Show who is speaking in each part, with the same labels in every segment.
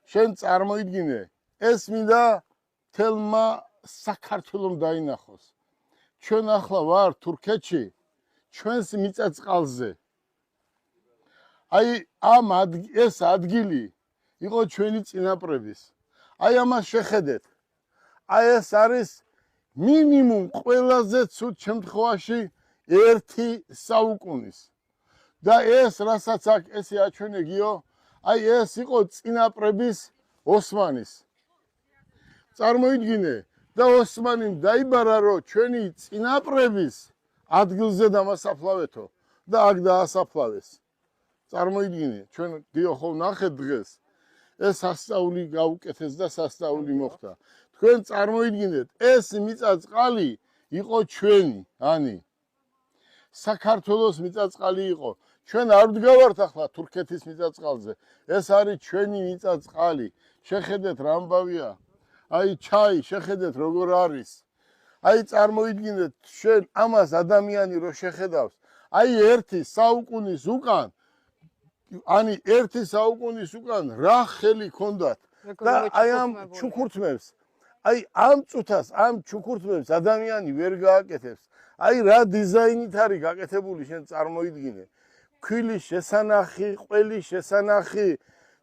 Speaker 1: შენ წარმოიდგინე ეს მინდა თელმა საქართველოს დაინახოს ჩვენ ახლა ვარ თურქეთში ჩვენს მიწა-წყალზე აი ამ ეს ადგილი იყო ჩვენი წინაპრების აი ამას შეხედეთ აი ეს არის მინიმუმ ყველაზე ცუდ შემთხვევაში 1 საუკუნის და ეს რასაც აქ ესე აჩვენებიო აი ეს იყო წინაპრების ოსმანის წარმოიდგინე და ოსმანი დაიბარა რომ ჩვენი წინაპრების ადგილზე დამასაფლავეთო და აქ დაასაფლავეს წარმოიდგინე ჩვენ დიახო ნახეთ დღეს ეს სასწაული გაუკეთეს და სასწაული მოხდა თქვენ წარმოიდგინეთ ეს მიწა-წყალი იყო ჩვენი ანი საქართველოს მიწა-წყალი იყო ჩვენ არ ვდგავართ ახლა თურქეთის მიწა-წყალზე ეს არის ჩვენი მიწა-წყალი შეხედეთ რა ამბავია აი ჩაი შეხედეთ როგორ არის აი წარმოიდგინეთ შენ ამას ადამიანი რო შეხედავს აი 1 საუკუნის უკან ანი 1 საუკუნის უკან რა ხელი ქონდათ და აი ამ ჩუქურთმებს აი ამ წუთას ამ ჩუქურთმებს ადამიანი ვერ გააკეთებს აი რა დიზაინით არის გაკეთებული შენ წარმოიდგინე ქვილის შესანახი ყველის შესანახი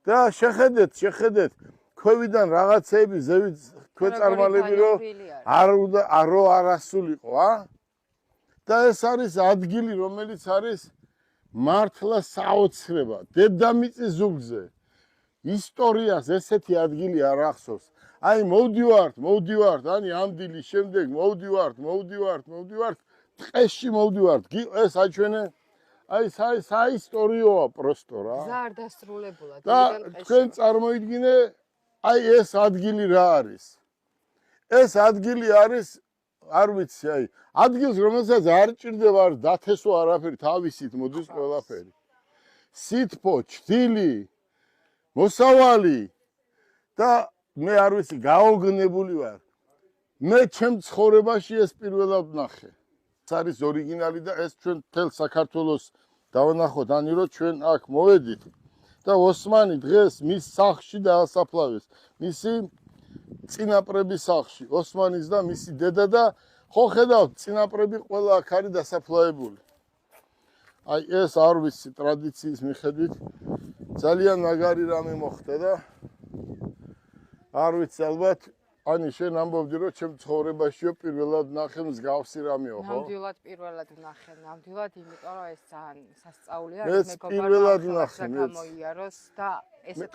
Speaker 1: და შეხედეთ ქვევიდან რაღაცეები ზევით ქვეწარმალები რომ არ ასულიყო და ეს არის ადგილი რომელიც არის მართლა საოცრება დედამიწის ზურგზე ისტორიას ესეთი ადგილი არ ახსოვს აი მოვდივართ ანი ამ დილის შემდეგ მოვდივართ ტყეში მოვდივართ ეს აჩვენე აი საისტორიოა პროსტო რა
Speaker 2: გზა არ დასრულებულა
Speaker 1: და თქვენ წარმოიდგინე აი ეს ადგილი რა არის ეს ადგილი არის არ ვიცი აი ადგილს რომელსაც არ ჭირდება დათესო არაფერი თავისით მოდის ყველაფერი სითფო ჭრილი მოსავალი და მე არ ვიცი გაოგნებული ვარ მე ჩემ ცხოვრებაში ეს პირველად ნახე ეს არის ორიგინალი და ეს ჩვენ თელ საქართველოს დავანახოთ ანი რომ ჩვენ აქ მოვედით და ოსმანი დღეს მის სახლში დაასაფლავეს მისი წინაპრების სახლში ოსმანის და მისი დედა და ხო ხედავთ წინაპრები ყველა აქ არის დასაფლავებული აი ეს არ ვიცი ტრადიციის მიხედვით ძალიან მაგარი რამე მოხდა და არ ვიცი ალბათ ანი შენ ამბობდი რომ ჩემ ცხოვრებაშიო პირველად ნახე მსგავსი რამეო ხო
Speaker 2: ნამდვილად პირველად ნახე ნამდვილად იმიტომ რომ ეს ძალიან სასწაულია
Speaker 1: მეც პირველად ნახე
Speaker 2: გამოიაროს და ესეთ